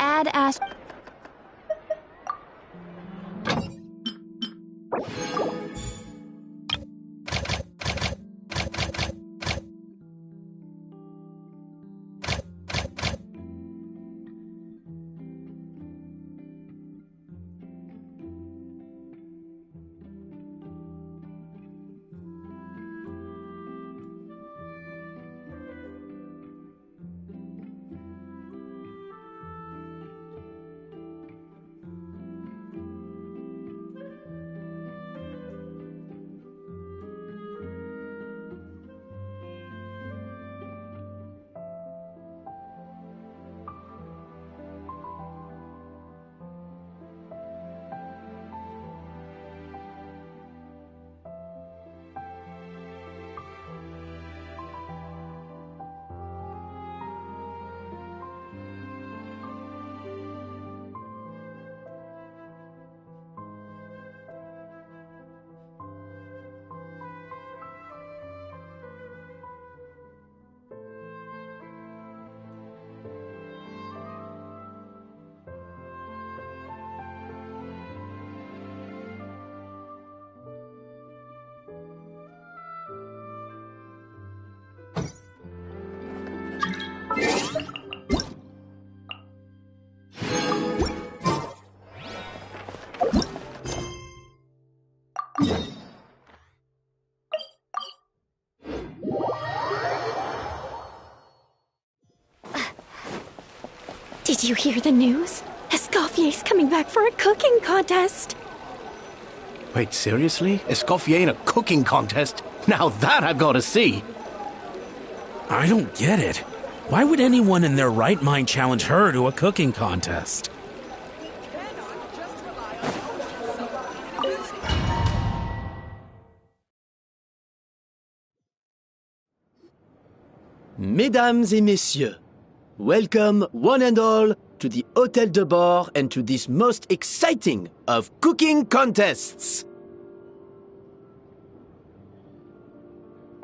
Add as... Did you hear the news? Escoffier's coming back for a cooking contest. Wait, seriously? Escoffier in a cooking contest? Now that I've got to see! I don't get it. Why would anyone in their right mind challenge her to a cooking contest? Mesdames et messieurs, welcome one and all to the Hôtel de Bord and to this most exciting of cooking contests.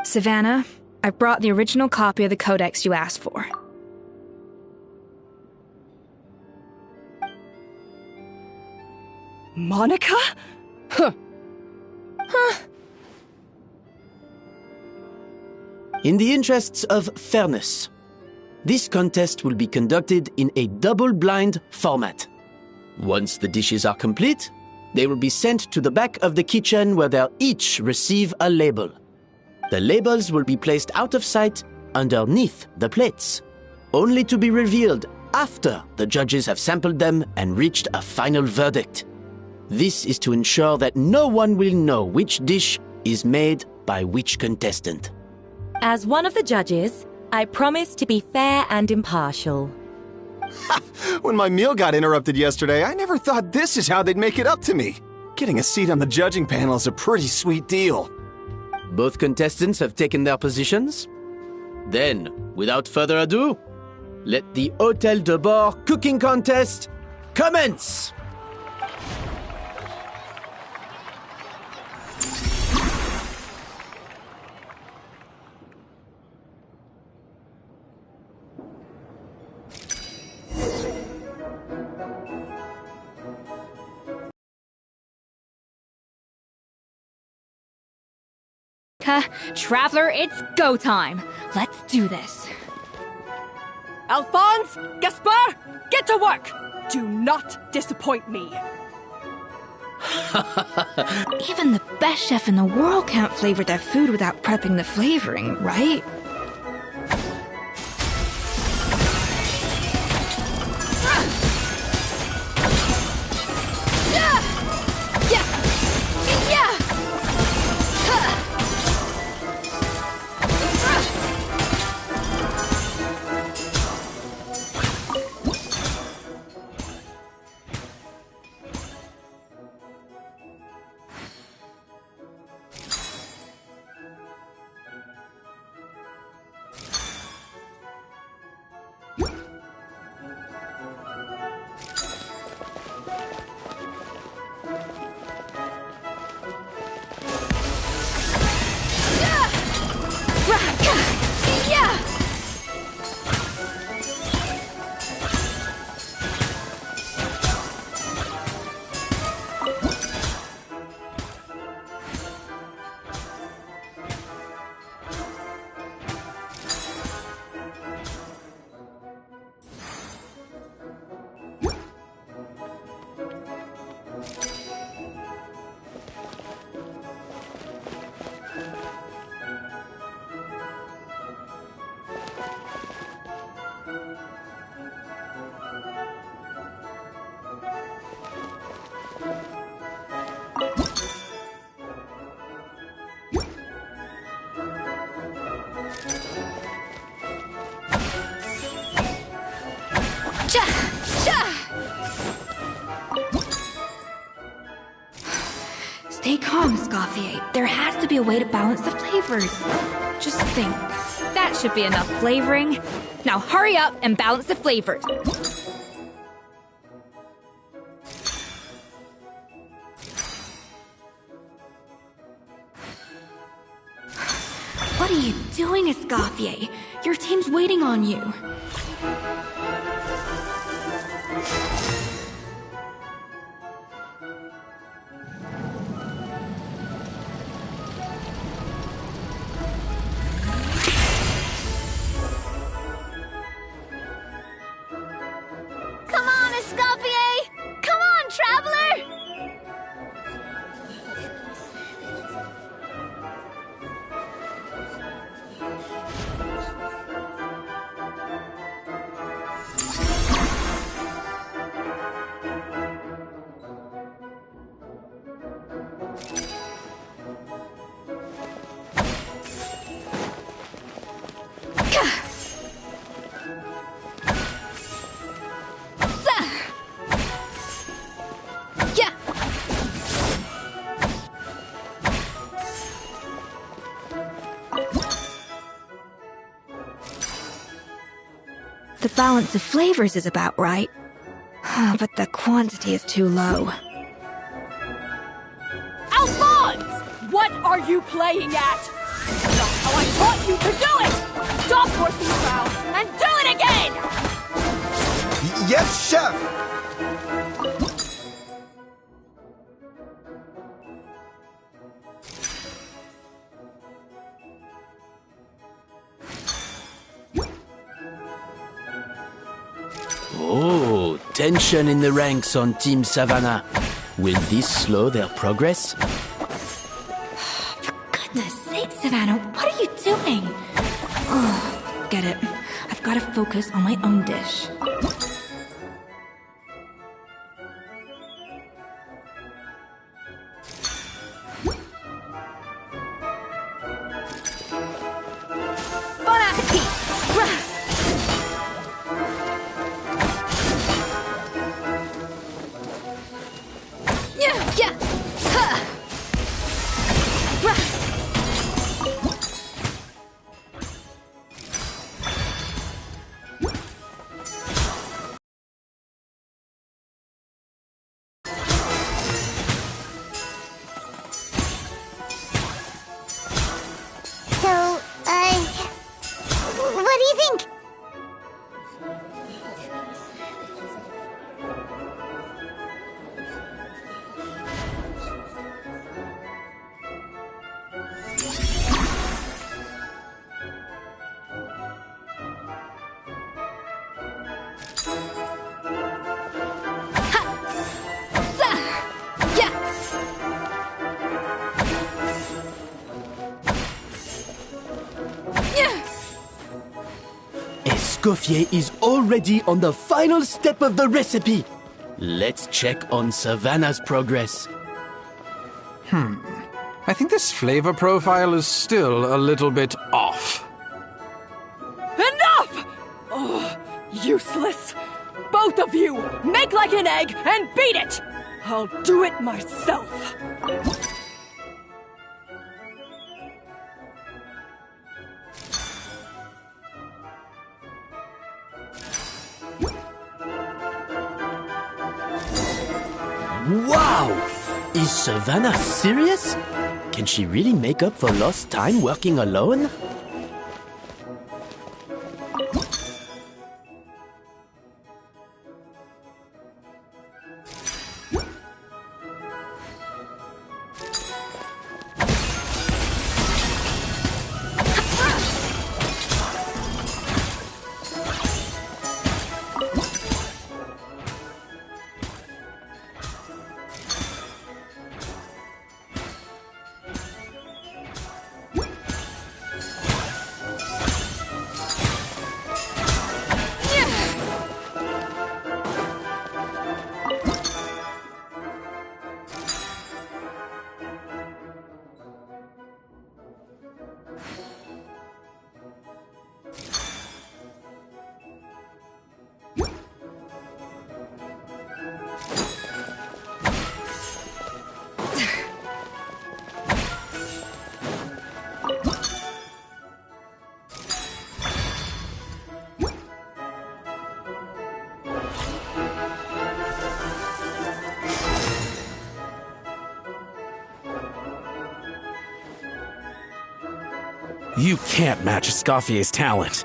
Savannah, I've brought the original copy of the codex you asked for. Monica? Huh. In the interests of fairness, this contest will be conducted in a double-blind format. Once the dishes are complete, they will be sent to the back of the kitchen where they'll each receive a label. The labels will be placed out of sight underneath the plates, only to be revealed after the judges have sampled them and reached a final verdict. This is to ensure that no one will know which dish is made by which contestant. As one of the judges, I promise to be fair and impartial. When my meal got interrupted yesterday, I never thought this is how they'd make it up to me. Getting a seat on the judging panel is a pretty sweet deal. Both contestants have taken their positions. Then, without further ado, let the Hôtel de Bord cooking contest commence! Traveler, it's go time. Let's do this. Alphonse! Gaspard! Get to work! Do not disappoint me. Even the best chef in the world can't flavor their food without prepping the flavoring, right? Yeah! Stay calm, Scoffier. There has to be a way to balance the flavors. Just think. That should be enough flavoring. Now hurry up and balance the flavors. What are you doing, Escoffier? Your team's waiting on you. Come on, Escoffier! Come on, traveler! The balance of flavors is about right. But the quantity is too low. Alphonse! What are you playing at? That's how I taught you to do it! Stop horsing around and do it again! Yes, chef! Oh, tension in the ranks on Team Savannah. Will this slow their progress? For goodness sake, Savannah, what are you doing? Oh, get it. I've got to focus on my own dish. Bon appetit! What do you think? Escoffier is already on the final step of the recipe. Let's check on Savannah's progress. I think this flavor profile is still a little bit off. Enough! Oh, useless! Both of you, make like an egg and beat it! I'll do it myself. Wow! Is Savannah serious? Can she really make up for lost time working alone? You can't match Escoffier's talent.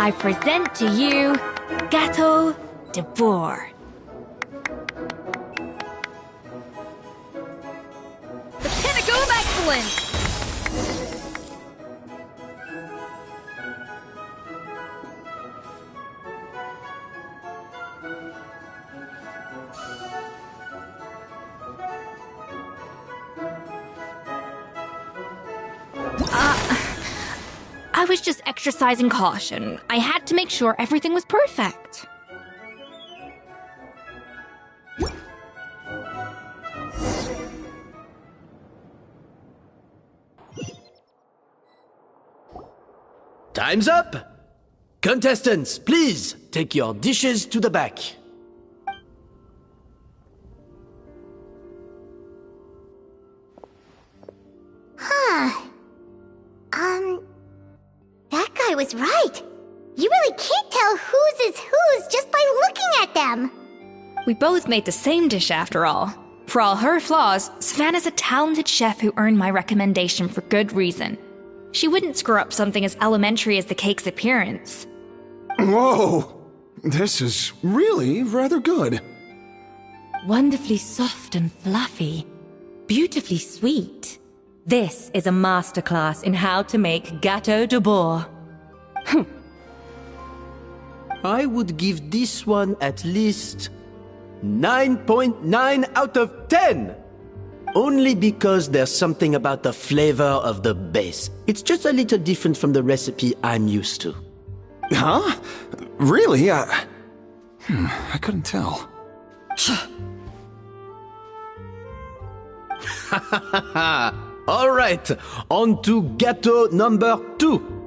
I present to you Gâteau de Bourg. The pinnacle of excellence! I was just exercising caution. I had to make sure everything was perfect. Time's up! Contestants, please take your dishes to the back. That guy was right. You really can't tell whose is whose just by looking at them. We both made the same dish after all. For all her flaws, Savannah's a talented chef who earned my recommendation for good reason. She wouldn't screw up something as elementary as the cake's appearance. Whoa! This is really rather good. Wonderfully soft and fluffy. Beautifully sweet. This is a masterclass in how to make Gâteau de Bourg. I would give this one at least 9.9 out of 10! Only because there's something about the flavor of the base. It's just a little different from the recipe I'm used to. Huh? Really? I couldn't tell. All right, on to gâteau number 2.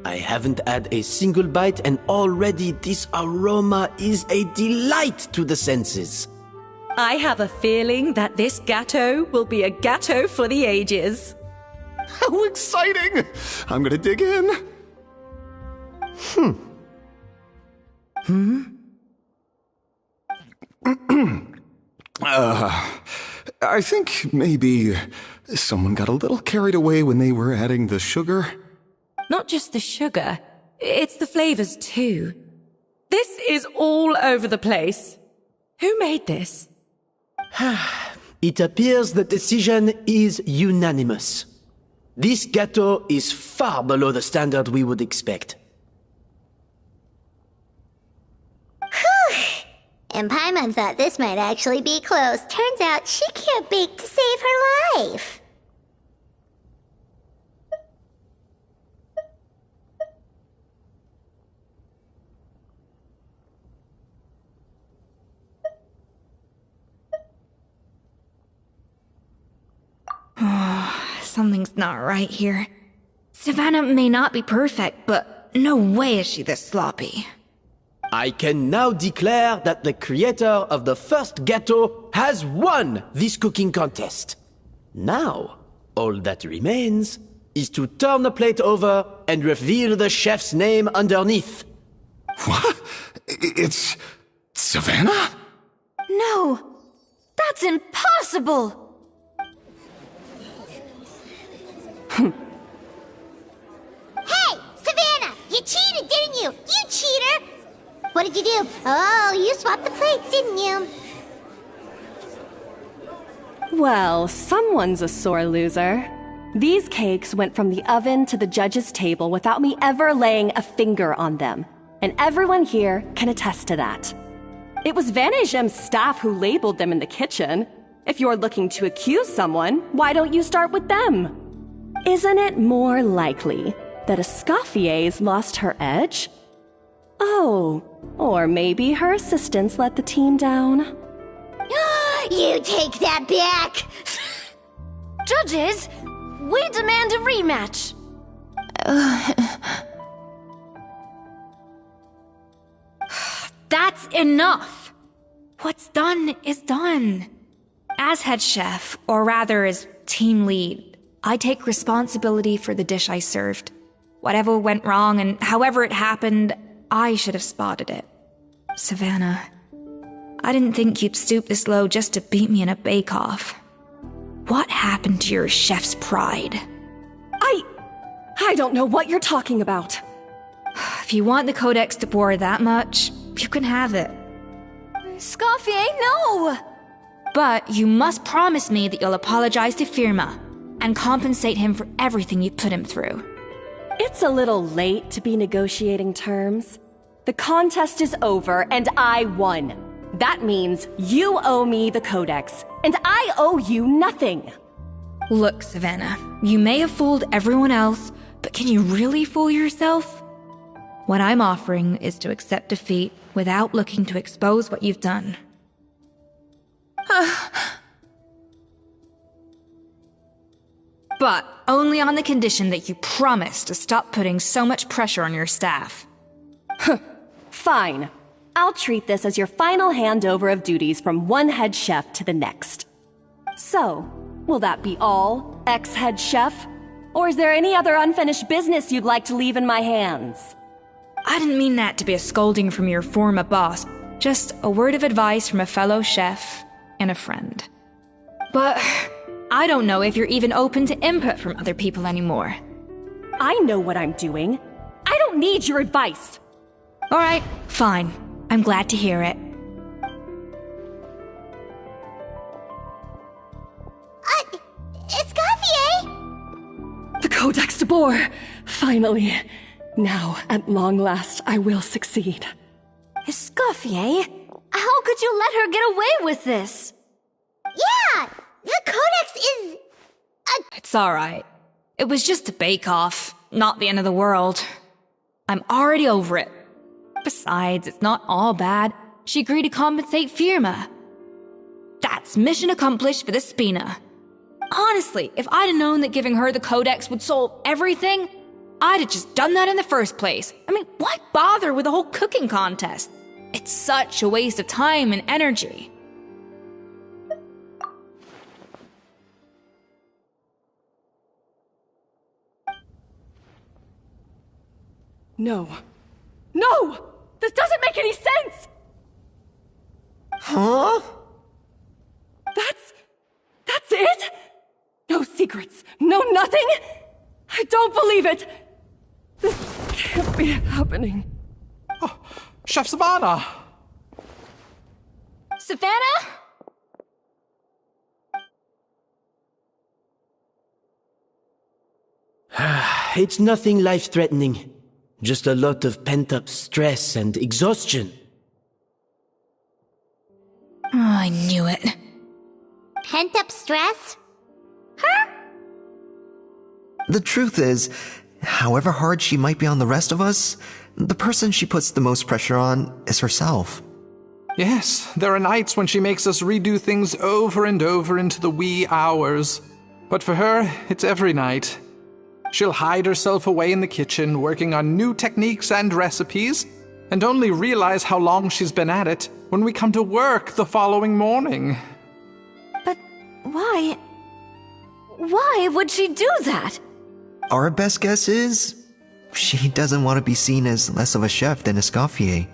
I haven't had a single bite and already this aroma is a delight to the senses. I have a feeling that this gâteau will be a gâteau for the ages. How exciting! I'm gonna dig in. I think maybe someone got a little carried away when they were adding the sugar. Not just the sugar, it's the flavors too. This is all over the place. Who made this? It appears the decision is unanimous. This gâteau is far below the standard we would expect. And Paimon thought this might actually be close. Turns out she can't bake to save her life. Something's not right here. Savannah may not be perfect, but no way is she this sloppy. I can now declare that the creator of the first gâteau has won this cooking contest. Now, all that remains is to turn the plate over and reveal the chef's name underneath. What? It's Savannah? No! That's impossible! Hey, Savannah! You cheated, didn't you? You cheater! What did you do? Oh, you swapped the plates, didn't you? Well, someone's a sore loser. These cakes went from the oven to the judge's table without me ever laying a finger on them. And everyone here can attest to that. It was Vanejem's staff who labeled them in the kitchen. If you're looking to accuse someone, why don't you start with them? Isn't it more likely that Escoffier's lost her edge? Oh, or maybe her assistants let the team down. You take that back! Judges, we demand a rematch. That's enough! What's done is done. As head chef, or rather as team lead, I take responsibility for the dish I served. Whatever went wrong and however it happened, I should have spotted it. Savannah, I didn't think you'd stoop this low just to beat me in a bake-off. What happened to your chef's pride? I don't know what you're talking about. If you want the Codex de Boer that much, you can have it. Scoffier, no! But you must promise me that you'll apologize to Firma and compensate him for everything you put him through. It's a little late to be negotiating terms. The contest is over and I won. That means you owe me the Codex, and I owe you nothing. Look, Savannah, you may have fooled everyone else, but can you really fool yourself? What I'm offering is to accept defeat without looking to expose what you've done. But only on the condition that you promise to stop putting so much pressure on your staff. Fine. I'll treat this as your final handover of duties from one head chef to the next. So, will that be all, ex-head chef? Or is there any other unfinished business you'd like to leave in my hands? I didn't mean that to be a scolding from your former boss, just a word of advice from a fellow chef and a friend. But I don't know if you're even open to input from other people anymore. I know what I'm doing. I don't need your advice. All right, fine. I'm glad to hear it. Escoffier! The Codex de Boer! Finally. Now, at long last, I will succeed. Escoffier? How could you let her get away with this? Yeah! The Codex is... It's alright. It was just a bake-off, not the end of the world. I'm already over it. Besides, it's not all bad. She agreed to compensate Firma. That's mission accomplished for the Spina. Honestly, if I'd have known that giving her the Codex would solve everything, I'd have just done that in the first place. I mean, why bother with the whole cooking contest? It's such a waste of time and energy. No. No! This doesn't make any sense! Huh? That's it? No secrets, no nothing? I don't believe it! This can't be happening. Oh, Chef Savannah! Savannah? It's nothing life-threatening. Just a lot of pent-up stress and exhaustion. Oh, I knew it. Pent-up stress? The truth is, however hard she might be on the rest of us, the person she puts the most pressure on is herself. Yes, there are nights when she makes us redo things over and over into the wee hours. But for her, it's every night. She'll hide herself away in the kitchen, working on new techniques and recipes, and only realize how long she's been at it when we come to work the following morning. But why? Why would she do that? Our best guess is, she doesn't want to be seen as less of a chef than Escoffier.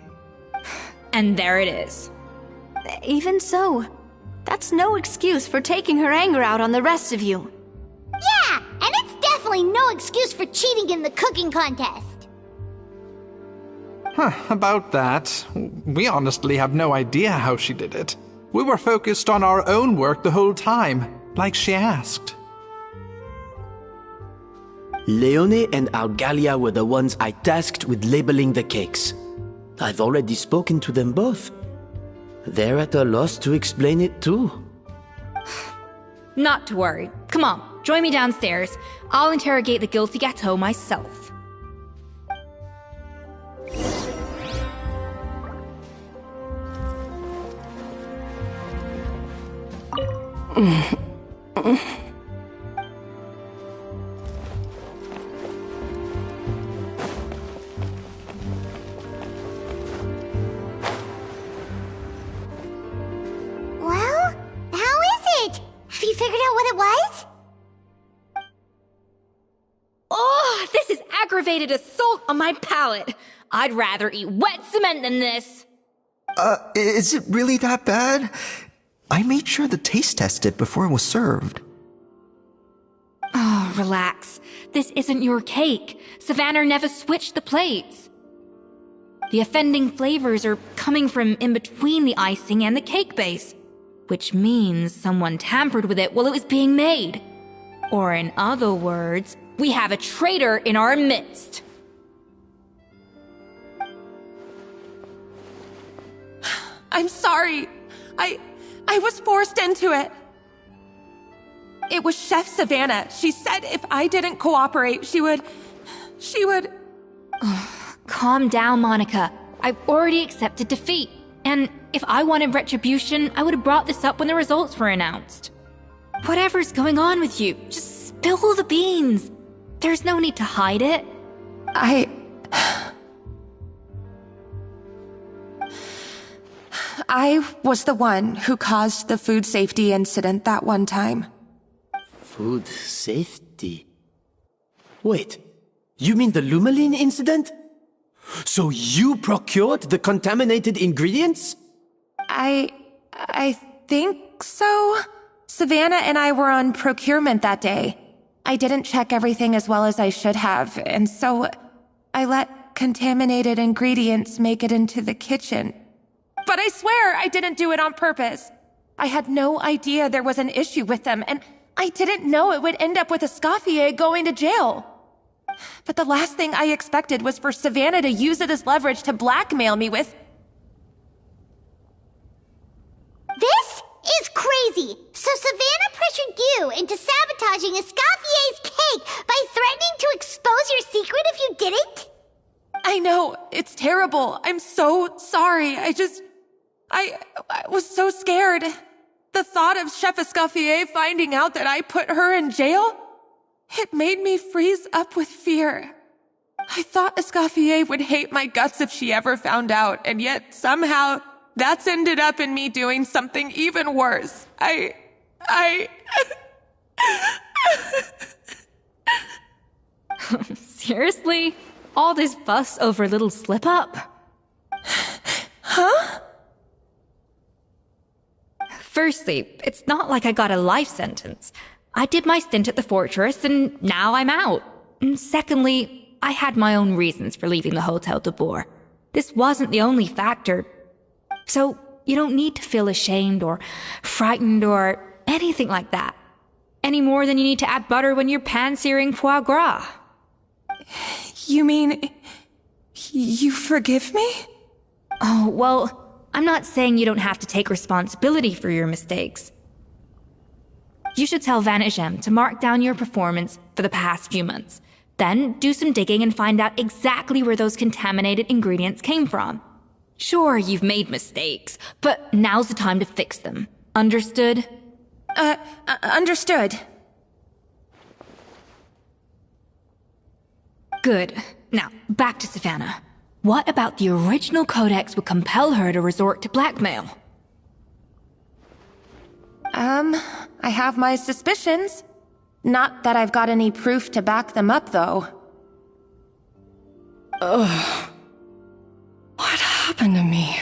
And there it is. Even so, that's no excuse for taking her anger out on the rest of you. Yeah, and it's definitely no excuse for cheating in the cooking contest. About that, we honestly have no idea how she did it. We were focused on our own work the whole time, like she asked. Leone and Algalia were the ones I tasked with labeling the cakes. I've already spoken to them both. They're at a loss to explain it too. Not to worry. Come on, join me downstairs. I'll interrogate the guilty Gateau myself. Well, how is it? Have you figured out what it was? Oh, this is aggravating. aggravated assault on my palate. I'd rather eat wet cement than this. Is it really that bad? I made sure to taste test it before it was served. Oh, relax. This isn't your cake. Savannah never switched the plates. The offending flavors are coming from in between the icing and the cake base, which means someone tampered with it while it was being made. Or in other words, we have a traitor in our midst. I'm sorry. I was forced into it. It was Chef Savannah. She said if I didn't cooperate, she would... Calm down, Monica. I've already accepted defeat. And if I wanted retribution, I would have brought this up when the results were announced. Whatever's going on with you, just spill the beans. There's no need to hide it. I was the one who caused the food safety incident that one time. Food safety? Wait, you mean the Lumaline incident? So you procured the contaminated ingredients? I think so. Savannah and I were on procurement that day. I didn't check everything as well as I should have, and so I let contaminated ingredients make it into the kitchen. But I swear I didn't do it on purpose. I had no idea there was an issue with them, and I didn't know it would end up with Escoffier going to jail. But the last thing I expected was for Savannah to use it as leverage to blackmail me with... This is crazy! So Savannah pressured you into sabotaging Escoffier's cake by threatening to expose your secret if you didn't? I know, it's terrible. I'm so sorry. I was so scared. The thought of Chef Escoffier finding out that I put her in jail, it made me freeze up with fear. I thought Escoffier would hate my guts if she ever found out, and yet somehow that's ended up in me doing something even worse. Seriously? All this fuss over a little slip-up? Huh? Firstly, it's not like I got a life sentence. I did my stint at the fortress, and now I'm out. And secondly, I had my own reasons for leaving the Hotel de Boer. This wasn't the only factor. So, you don't need to feel ashamed or frightened or anything like that. Any more than you need to add butter when you're pan-searing foie gras. You mean... you forgive me? Oh, well, I'm not saying you don't have to take responsibility for your mistakes. You should tell Vanagem to mark down your performance for the past few months. Then do some digging and find out exactly where those contaminated ingredients came from. Sure, you've made mistakes, but now's the time to fix them. Understood? Understood. Good. Now, back to Savannah. What about the original codex would compel her to resort to blackmail? I have my suspicions. Not that I've got any proof to back them up, though. Ugh. What happened to me?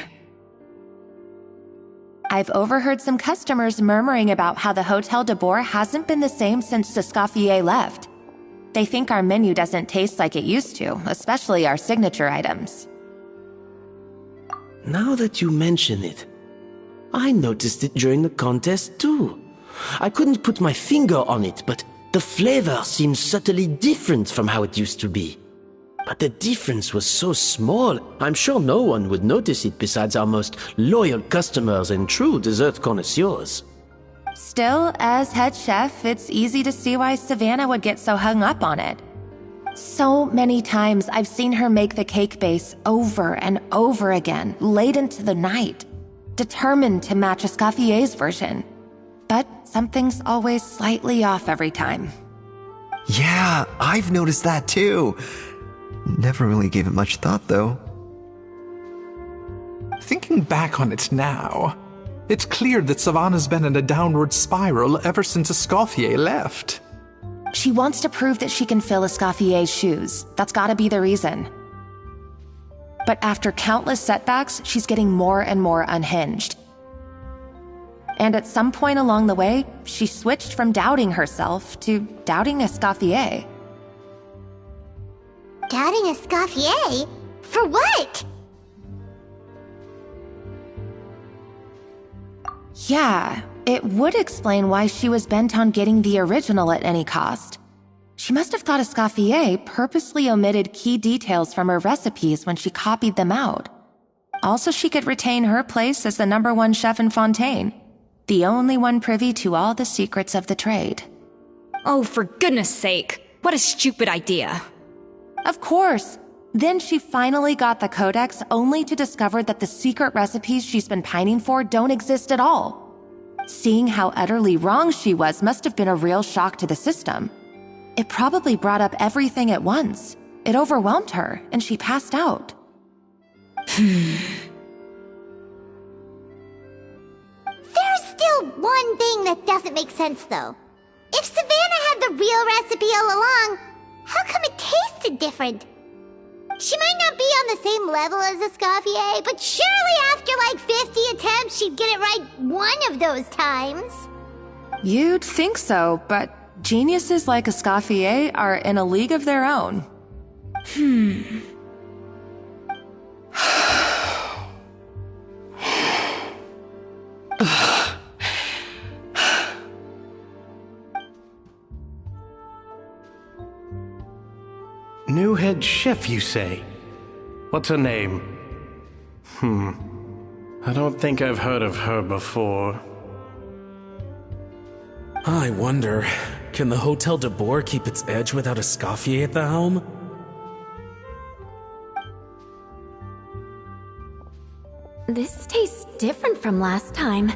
I've overheard some customers murmuring about how the Hotel de Boer hasn't been the same since Escoffier left. They think our menu doesn't taste like it used to, especially our signature items. Now that you mention it, I noticed it during the contest too. I couldn't put my finger on it, but the flavor seems subtly different from how it used to be. But the difference was so small, I'm sure no one would notice it besides our most loyal customers and true dessert connoisseurs. Still, as head chef, it's easy to see why Savannah would get so hung up on it. So many times I've seen her make the cake base over and over again, late into the night, determined to match Escoffier's version. But something's always slightly off every time. Yeah, I've noticed that too. Never really gave it much thought, though. Thinking back on it now, it's clear that Savannah's been in a downward spiral ever since Escoffier left. She wants to prove that she can fill Escoffier's shoes. That's gotta be the reason. But after countless setbacks, she's getting more and more unhinged. And at some point along the way, she switched from doubting herself to doubting Escoffier. Doubting Escoffier? For what? Yeah, it would explain why she was bent on getting the original at any cost. She must have thought Escoffier purposely omitted key details from her recipes when she copied them out. Also, she could retain her place as the #1 chef in Fontaine, the only one privy to all the secrets of the trade. Oh, for goodness sake, what a stupid idea. Of course. Then she finally got the codex only to discover that the secret recipes she's been pining for don't exist at all. Seeing how utterly wrong she was must have been a real shock to the system. It probably brought up everything at once. It overwhelmed her, and she passed out. There's still one thing that doesn't make sense, though. If Savannah had the real recipe all along, how come it tasted different? She might not be on the same level as Escoffier, but surely after like 50 attempts, she'd get it right one of those times. You'd think so, but geniuses like Escoffier are in a league of their own. New head chef, you say? What's her name? I don't think I've heard of her before. I wonder, can the Hotel de Boer keep its edge without Escoffier at the helm? This tastes different from last time.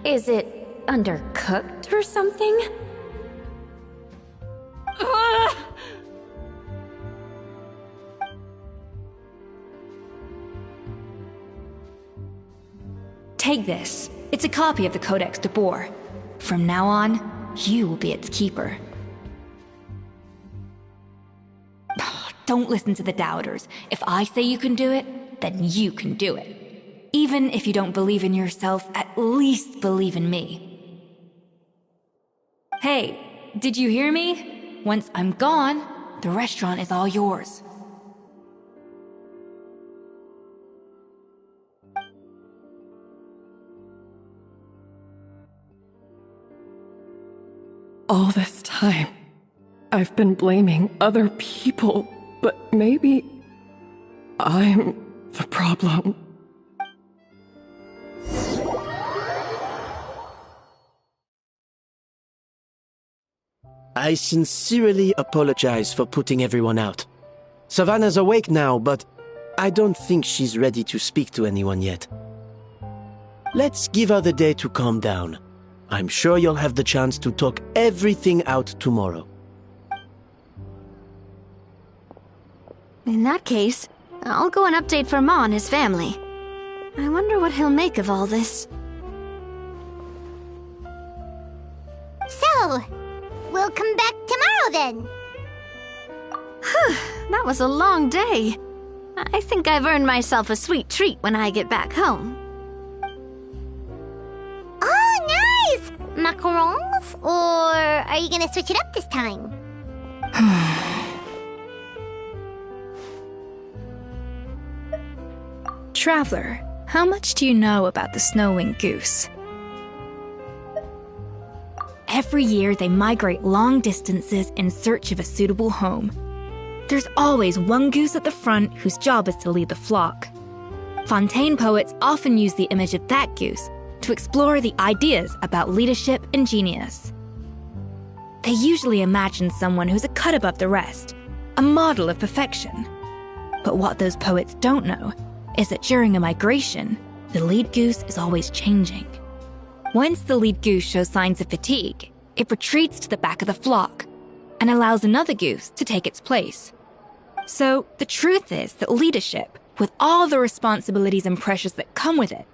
Is it undercooked or something? Take this. It's a copy of the Codex de Boer. From now on, you will be its keeper. Don't listen to the doubters. If I say you can do it, then you can do it. Even if you don't believe in yourself, at least believe in me. Hey, did you hear me? Once I'm gone, the restaurant is all yours. All this time, I've been blaming other people, but maybe I'm the problem. I sincerely apologize for putting everyone out. Savannah's awake now, but I don't think she's ready to speak to anyone yet. Let's give her the day to calm down. I'm sure you'll have the chance to talk everything out tomorrow. In that case, I'll go and update Verma and his family. I wonder what he'll make of all this. So, we'll come back tomorrow then. That was a long day. I think I've earned myself a sweet treat when I get back home. Oh, nice! Macarons? Or are you gonna switch it up this time? Traveler, how much do you know about the snow-winged goose? Every year they migrate long distances in search of a suitable home. There's always one goose at the front whose job is to lead the flock. Fontaine poets often use the image of that goose to explore the ideas about leadership and genius. They usually imagine someone who's a cut above the rest, a model of perfection. But what those poets don't know is that during a migration, the lead goose is always changing. Once the lead goose shows signs of fatigue, it retreats to the back of the flock and allows another goose to take its place. So the truth is that leadership, with all the responsibilities and pressures that come with it,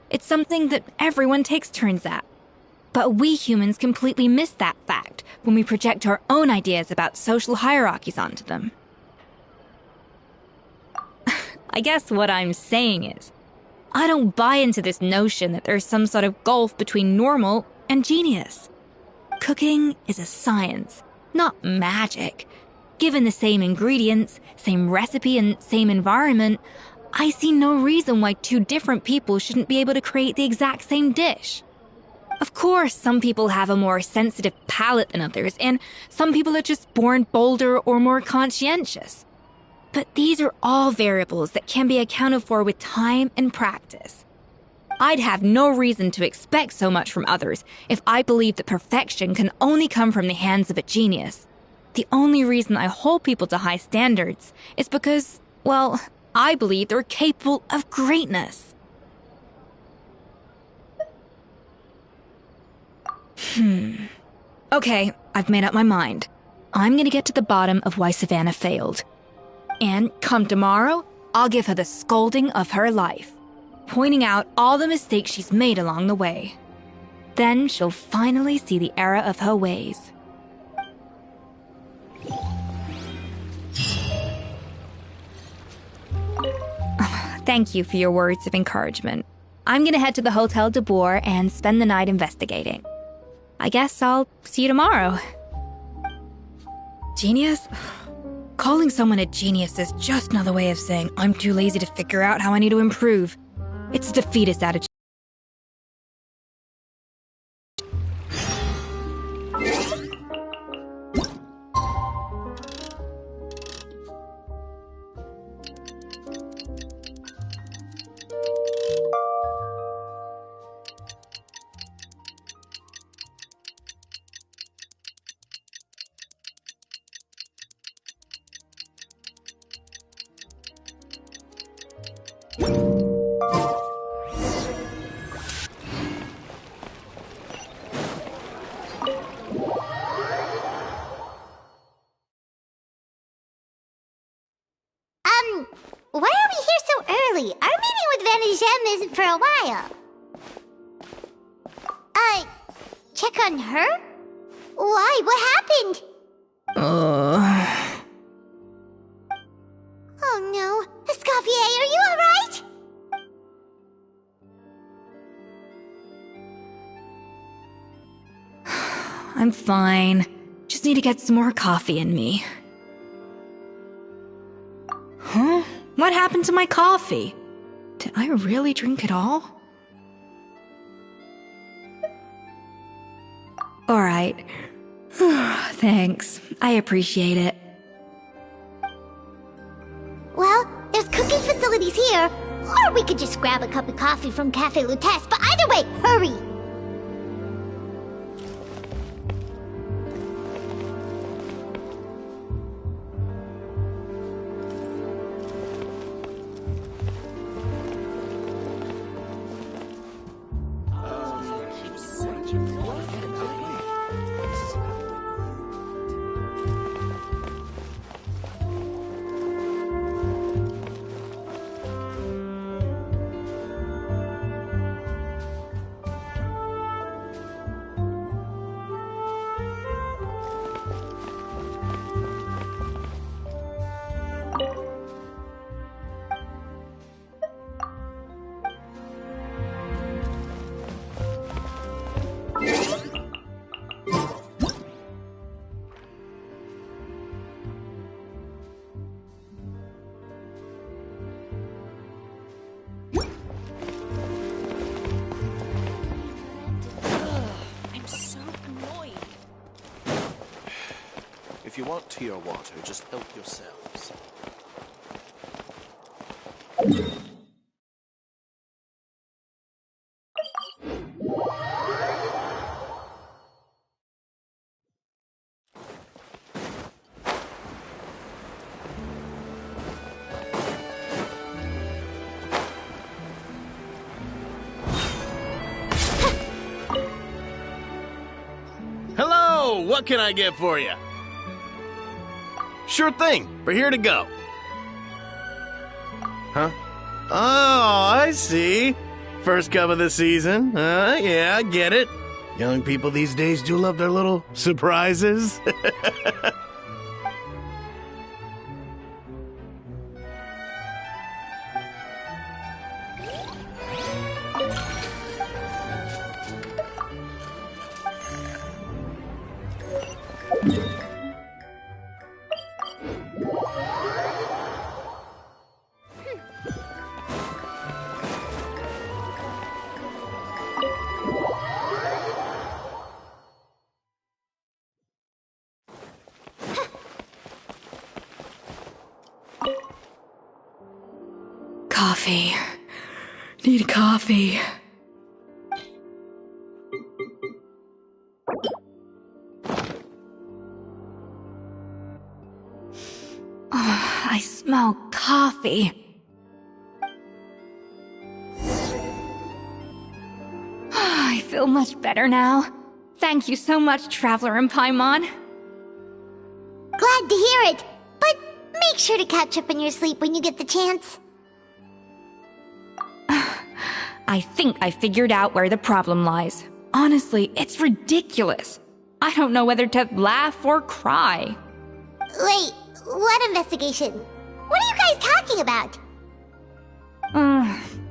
it's something that everyone takes turns at. But we humans completely miss that fact when we project our own ideas about social hierarchies onto them. I guess what I'm saying is, I don't buy into this notion that there's some sort of gulf between normal and genius. Cooking is a science, not magic. Given the same ingredients, same recipe, and same environment, I see no reason why two different people shouldn't be able to create the exact same dish. Of course, some people have a more sensitive palate than others, and some people are just born bolder or more conscientious. But these are all variables that can be accounted for with time and practice. I'd have no reason to expect so much from others if I believed that perfection can only come from the hands of a genius. The only reason I hold people to high standards is because, well, I believe they're capable of greatness. Okay, I've made up my mind. I'm gonna get to the bottom of why Savannah failed. And come tomorrow, I'll give her the scolding of her life, pointing out all the mistakes she's made along the way. Then she'll finally see the error of her ways. Thank you for your words of encouragement. I'm gonna head to the Hotel de Boer and spend the night investigating. I guess I'll see you tomorrow. Genius? Calling someone a genius is just another way of saying I'm too lazy to figure out how I need to improve. It's a defeatist attitude. Why are we here so early? Our meeting with Van isn't for a while. Check on her? Why? What happened? Oh no. Escoffier, are you alright? I'm fine. Just need to get some more coffee in me. Huh? What happened to my coffee? Did I really drink it all? Alright. Thanks. I appreciate it. Well, there's cooking facilities here. Or we could just grab a cup of coffee from Cafe Lutece, but either way, hurry! If you want tea or water, just help yourselves. Hello! What can I get for you? Sure thing. We're here to go. Huh? Oh, I see. First cup of the season. Yeah, I get it. Young people these days do love their little surprises. Coffee. Need coffee. Oh, I smell coffee. I feel much better now. Thank you so much, Traveler in Paimon. Glad to hear it, but make sure to catch up in your sleep when you get the chance. I think I figured out where the problem lies. Honestly, it's ridiculous. I don't know whether to laugh or cry. Wait, what investigation? What are you guys talking about?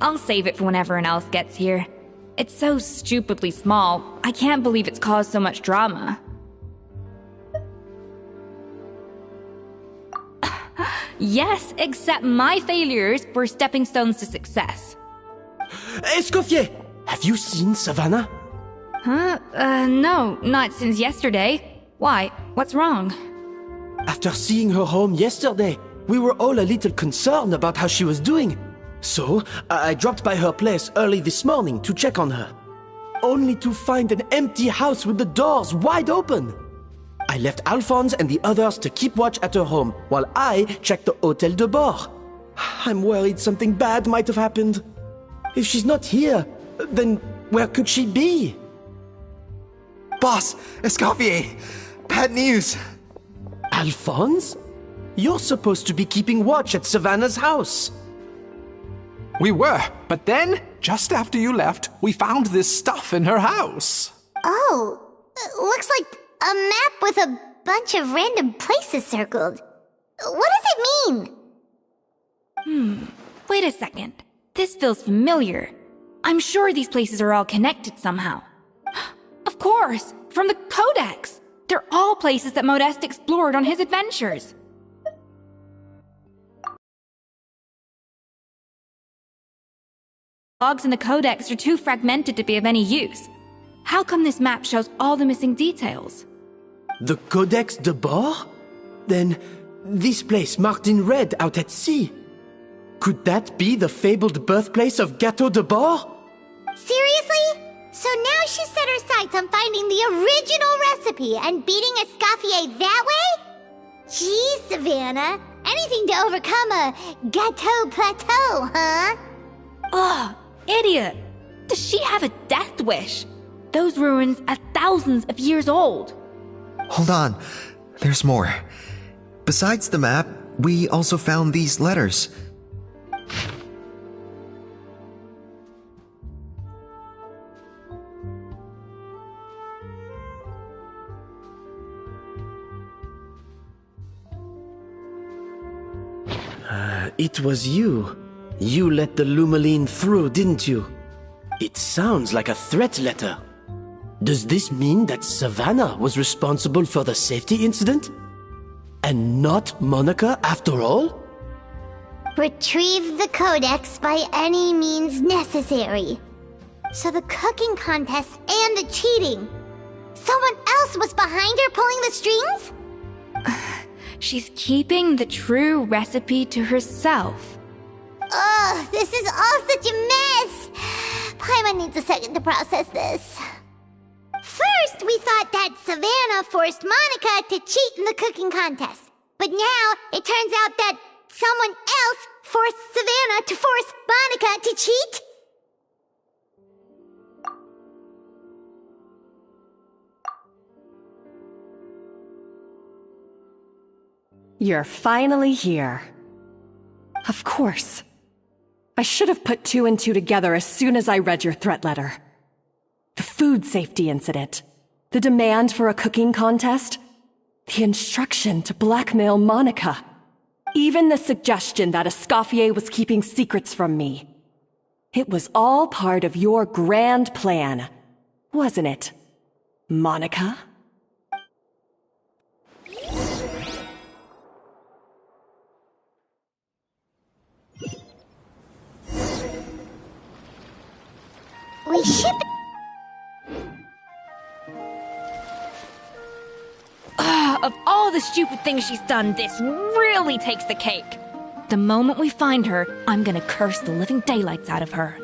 I'll save it for when everyone else gets here. It's so stupidly small, I can't believe it's caused so much drama. Yes, except my failures were stepping stones to success. Escoffier! Have you seen Savannah? Huh? No, not since yesterday. Why? What's wrong? After seeing her home yesterday, we were all a little concerned about how she was doing. So, I dropped by her place early this morning to check on her. Only to find an empty house with the doors wide open. I left Alphonse and the others to keep watch at her home, while I checked the Hotel de Bord. I'm worried something bad might have happened. If she's not here, then where could she be? Boss, Escoffier, bad news. Alphonse? You're supposed to be keeping watch at Savannah's house. We were, but then, just after you left, we found this stuff in her house. Oh, looks like a map with a bunch of random places circled. What does it mean? Wait a second. This feels familiar. I'm sure these places are all connected somehow. Of course, from the Codex. They're all places that Modeste explored on his adventures. Logs in the Codex are too fragmented to be of any use. How come this map shows all the missing details? The Codex de Bord? Then, this place marked in red out at sea. Could that be the fabled birthplace of Gâteau de Bord? Seriously? So now she set her sights on finding the original recipe and beating Escoffier that way? Geez, Savannah. Anything to overcome a Gâteau plateau, huh? Ugh, idiot! Does she have a death wish? Those ruins are thousands of years old. Hold on, there's more. Besides the map, we also found these letters. It was you. You let the Lumaline through, didn't you? It sounds like a threat letter. Does this mean that Savannah was responsible for the safety incident? And not Monica after all? Retrieve the Codex by any means necessary. So the cooking contest and the cheating. Someone else was behind her pulling the strings? She's keeping the true recipe to herself. Ugh, this is all such a mess. Paimon needs a second to process this. First, we thought that Savannah forced Monica to cheat in the cooking contest. But now, it turns out that someone else forced Savannah to force Monica to cheat? You're finally here. Of course. I should have put two and two together as soon as I read your threat letter. The food food safety incident, the demand for a cooking contest, the instruction to blackmail Monica, even the suggestion that Escoffier was keeping secrets from me. It was all part of your grand plan, wasn't it, Monica? We should... Of all the stupid things she's done, this really takes the cake. The moment we find her, I'm gonna curse the living daylights out of her.